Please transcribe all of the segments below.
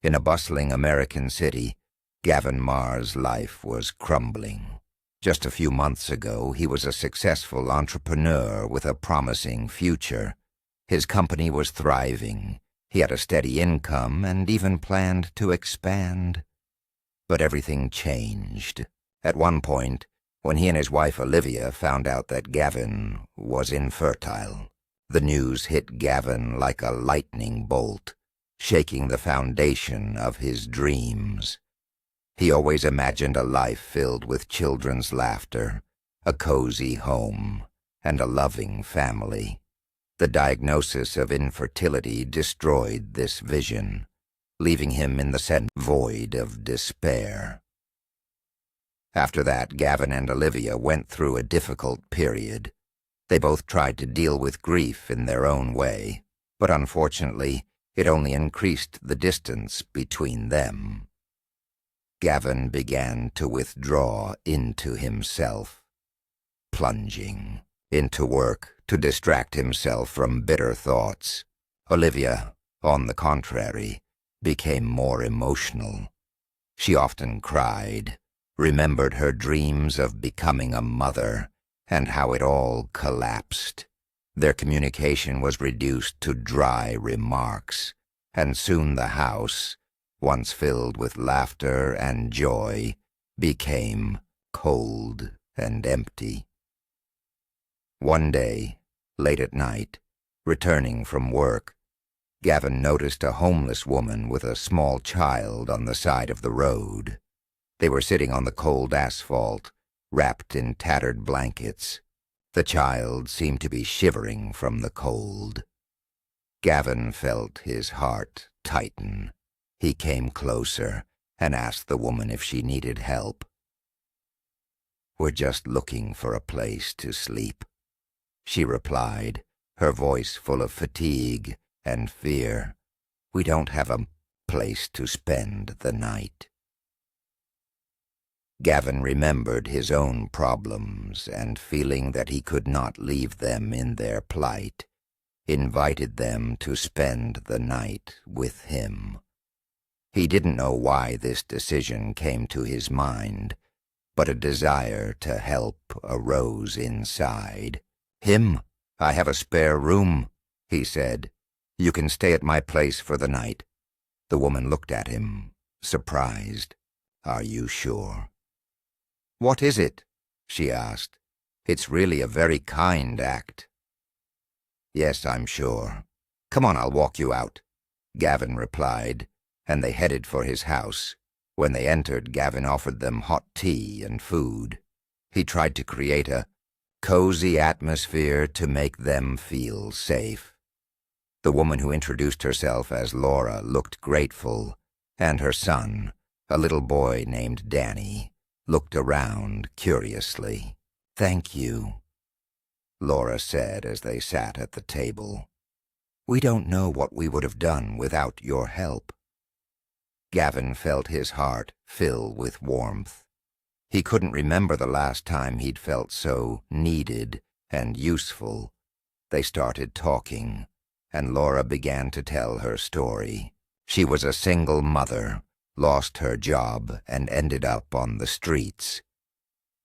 In a bustling American city, Gavin Mars' life was crumbling. Just a few months ago, he was a successful entrepreneur with a promising future. His company was thriving. He had a steady income and even planned to expand. But everything changed. At one point, when he and his wife Olivia found out that Gavin was infertile, the news hit Gavin like a lightning bolt, shaking the foundation of his dreams. He always imagined a life filled with children's laughter, a cozy home, and a loving family. The diagnosis of infertility destroyed this vision, leaving him in the void of despair. After that, Gavin and Olivia went through a difficult period. They both tried to deal with grief in their own way, but unfortunately, it only increased the distance between them. Gavin began to withdraw into himself, plunging into work to distract himself from bitter thoughts. Olivia, on the contrary, became more emotional. She often cried, remembered her dreams of becoming a mother, and how it all collapsed. Their communication was reduced to dry remarks, and soon the house, once filled with laughter and joy, became cold and empty. One day, late at night, returning from work, Gavin noticed a homeless woman with a small child on the side of the road. They were sitting on the cold asphalt, wrapped in tattered blankets. The child seemed to be shivering from the cold. Gavin felt his heart tighten. He came closer and asked the woman if she needed help. "We're just looking for a place to sleep," she replied, her voice full of fatigue and fear. "We don't have a place to spend the night." Gavin remembered his own problems and, feeling that he could not leave them in their plight, invited them to spend the night with him. He didn't know why this decision came to his mind, but a desire to help arose inside. "I have a spare room," he said. "You can stay at my place for the night." The woman looked at him, surprised. "Are you sure?" "What is it?" she asked. "It's really a very kind act." "Yes, I'm sure. Come on, I'll walk you out," Gavin replied, and they headed for his house. When they entered, Gavin offered them hot tea and food. He tried to create a cozy atmosphere to make them feel safe. The woman who introduced herself as Laura looked grateful, and her son, a little boy named Danny, looked around curiously. "Thank you," Laura said as they sat at the table. "We don't know what we would have done without your help." Gavin felt his heart fill with warmth. He couldn't remember the last time he'd felt so needed and useful. They started talking, and Laura began to tell her story. She was a single mother, lost her job, and ended up on the streets.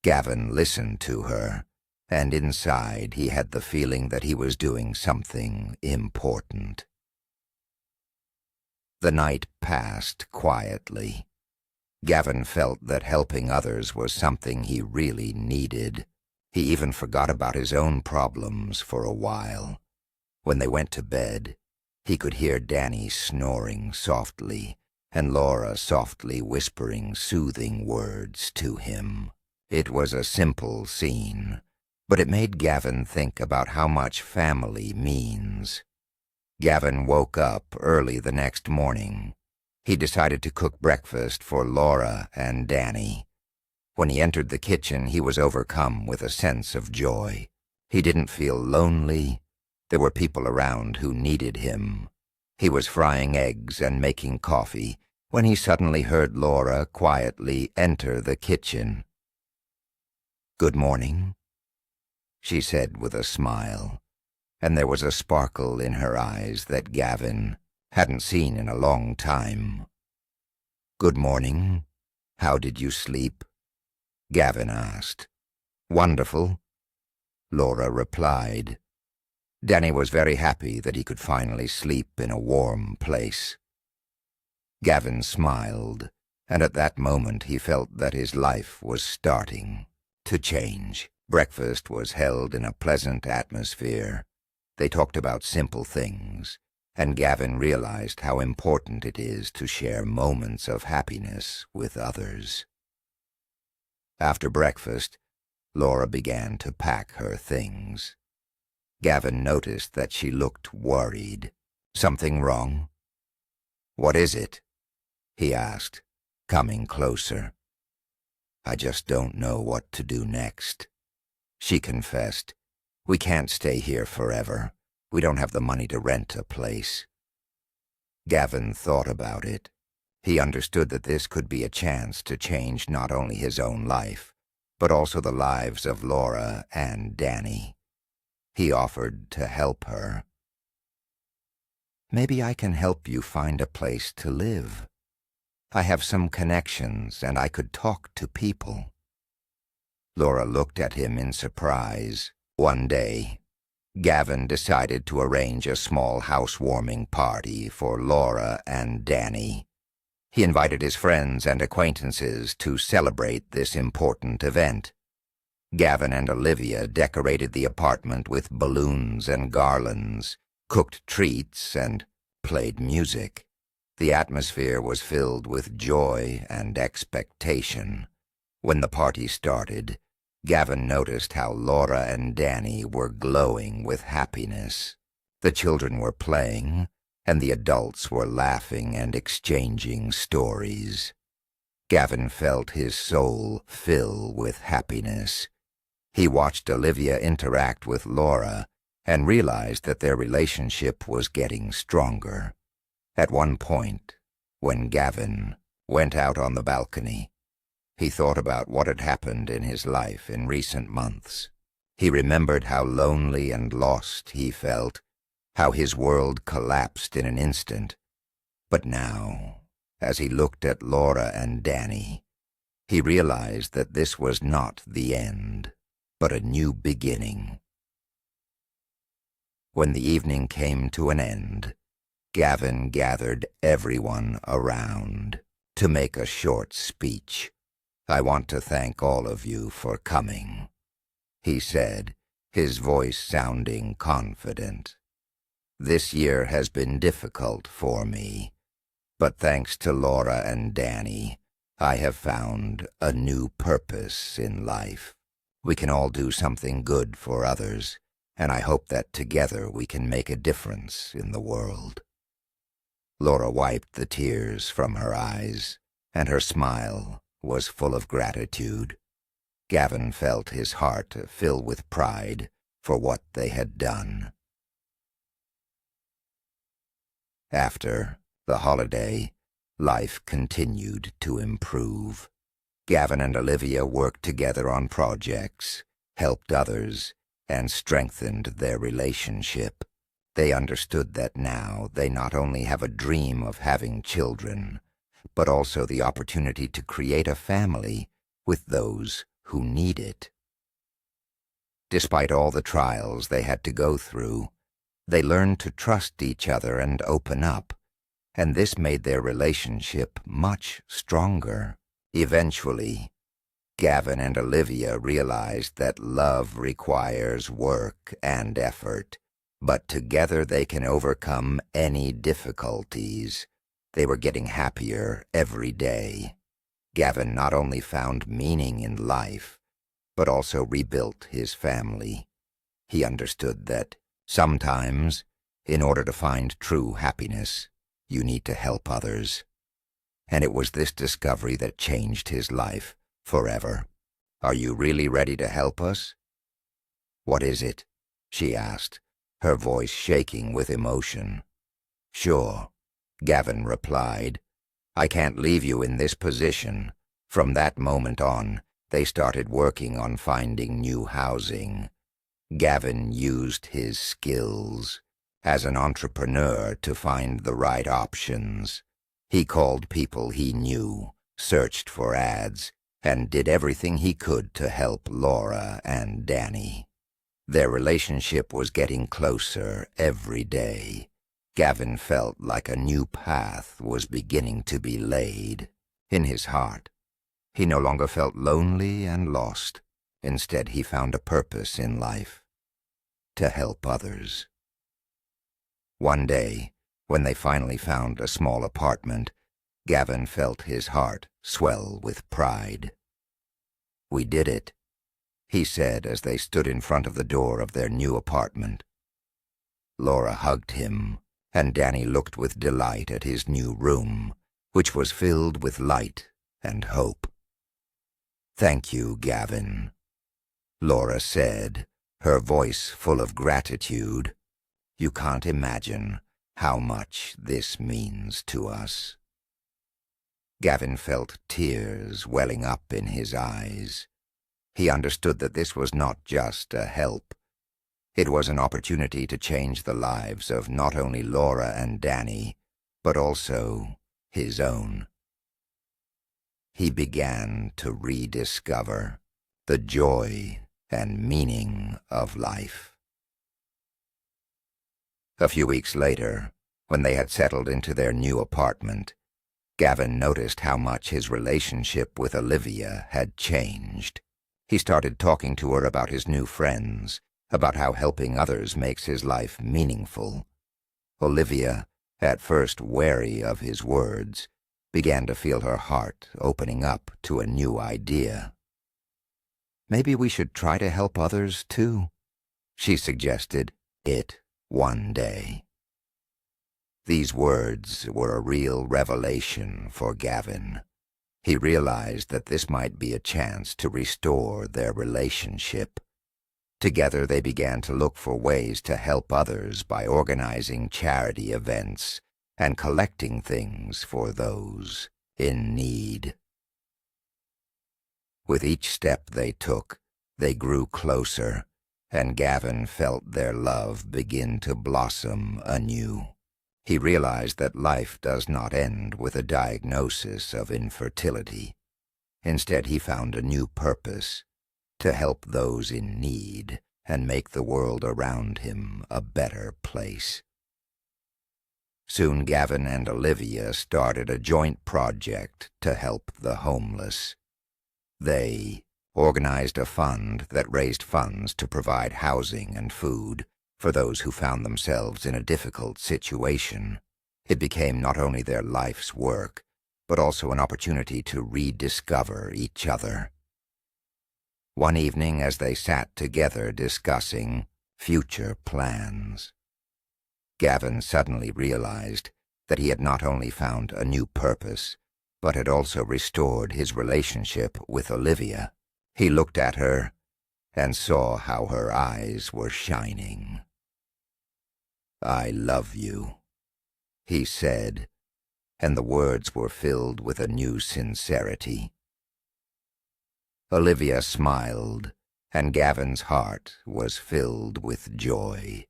Gavin listened to her, and inside he had the feeling that he was doing something important. The night passed quietly. Gavin felt that helping others was something he really needed. He even forgot about his own problems for a while. When they went to bed, he could hear Danny snoring softly, and Laura softly whispering soothing words to him. It was a simple scene, but it made Gavin think about how much family means. Gavin woke up early the next morning. He decided to cook breakfast for Laura and Danny. When he entered the kitchen, he was overcome with a sense of joy. He didn't feel lonely. There were people around who needed him. He was frying eggs and making coffee when he suddenly heard Laura quietly enter the kitchen. "Good morning," she said with a smile, and there was a sparkle in her eyes that Gavin hadn't seen in a long time. "Good morning. How did you sleep?" Gavin asked. "Wonderful," Laura replied. Danny was very happy that he could finally sleep in a warm place. Gavin smiled, and at that moment he felt that his life was starting to change. Breakfast was held in a pleasant atmosphere. They talked about simple things, and Gavin realized how important it is to share moments of happiness with others. After breakfast, Laura began to pack her things. Gavin noticed that she looked worried. "Something wrong?" "What is it?" he asked, coming closer. "I just don't know what to do next," she confessed. "We can't stay here forever. We don't have the money to rent a place." Gavin thought about it. He understood that this could be a chance to change not only his own life, but also the lives of Laura and Danny. He offered to help her. "Maybe I can help you find a place to live. I have some connections and I could talk to people." Laura looked at him in surprise. One day, Gavin decided to arrange a small housewarming party for Laura and Danny. He invited his friends and acquaintances to celebrate this important event. Gavin and Olivia decorated the apartment with balloons and garlands, cooked treats, and played music. The atmosphere was filled with joy and expectation. When the party started, Gavin noticed how Laura and Danny were glowing with happiness. The children were playing, and the adults were laughing and exchanging stories. Gavin felt his soul fill with happiness. He watched Olivia interact with Laura and realized that their relationship was getting stronger. At one point, when Gavin went out on the balcony, he thought about what had happened in his life in recent months. He remembered how lonely and lost he felt, how his world collapsed in an instant. But now, as he looked at Laura and Danny, he realized that this was not the end, but a new beginning. When the evening came to an end, Gavin gathered everyone around to make a short speech. "I want to thank all of you for coming," he said, his voice sounding confident. "This year has been difficult for me, but thanks to Laura and Danny, I have found a new purpose in life. We can all do something good for others, and I hope that together we can make a difference in the world." Laura wiped the tears from her eyes, and her smile was full of gratitude. Gavin felt his heart fill with pride for what they had done. After the holiday, life continued to improve. Gavin and Olivia worked together on projects, helped others, and strengthened their relationship. They understood that now they not only have a dream of having children, but also the opportunity to create a family with those who need it. Despite all the trials they had to go through, they learned to trust each other and open up, and this made their relationship much stronger. Eventually, Gavin and Olivia realized that love requires work and effort, but together they can overcome any difficulties. They were getting happier every day. Gavin not only found meaning in life, but also rebuilt his family. He understood that sometimes, in order to find true happiness, you need to help others. And it was this discovery that changed his life forever. "Are you really ready to help us?" "What is it?" she asked, her voice shaking with emotion. "Sure," Gavin replied. "I can't leave you in this position." From that moment on, they started working on finding new housing. Gavin used his skills as an entrepreneur to find the right options. He called people he knew, searched for ads, and did everything he could to help Laura and Danny. Their relationship was getting closer every day. Gavin felt like a new path was beginning to be laid. In his heart, he no longer felt lonely and lost. Instead, he found a purpose in life: to help others. One day, when they finally found a small apartment, Gavin felt his heart swell with pride. "We did it," he said as they stood in front of the door of their new apartment. Laura hugged him, and Danny looked with delight at his new room, which was filled with light and hope. "Thank you, Gavin," Laura said, her voice full of gratitude. "You can't imagine how much this means to us." Gavin felt tears welling up in his eyes. He understood that this was not just a help. It was an opportunity to change the lives of not only Laura and Danny, but also his own. He began to rediscover the joy and meaning of life. A few weeks later, when they had settled into their new apartment, Gavin noticed how much his relationship with Olivia had changed. He started talking to her about his new friends, about how helping others makes his life meaningful. Olivia, at first wary of his words, began to feel her heart opening up to a new idea. "Maybe we should try to help others, too," she suggested it one day. These words were a real revelation for Gavin. He realized that this might be a chance to restore their relationship. Together they began to look for ways to help others by organizing charity events and collecting things for those in need. With each step they took, they grew closer, and Gavin felt their love begin to blossom anew. He realized that life does not end with a diagnosis of infertility. Instead, he found a new purpose: to help those in need and make the world around him a better place. Soon Gavin and Olivia started a joint project to help the homeless. They organized a fund that raised funds to provide housing and food for those who found themselves in a difficult situation. It became not only their life's work, but also an opportunity to rediscover each other. One evening, as they sat together discussing future plans, Gavin suddenly realized that he had not only found a new purpose, but had also restored his relationship with Olivia. He looked at her and saw how her eyes were shining. "I love you," he said, and the words were filled with a new sincerity. Olivia smiled, and Gavin's heart was filled with joy.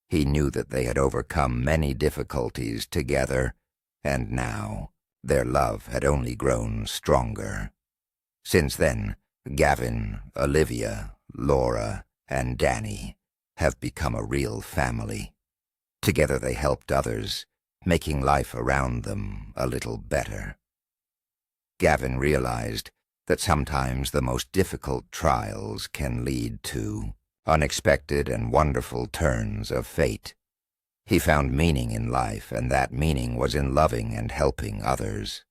He knew that they had overcome many difficulties together, and now their love had only grown stronger. Since then, Gavin, Olivia, Laura, and Danny have become a real family. Together they helped others, making life around them a little better. Gavin realized that sometimes the most difficult trials can lead to unexpected and wonderful turns of fate. He found meaning in life, and that meaning was in loving and helping others.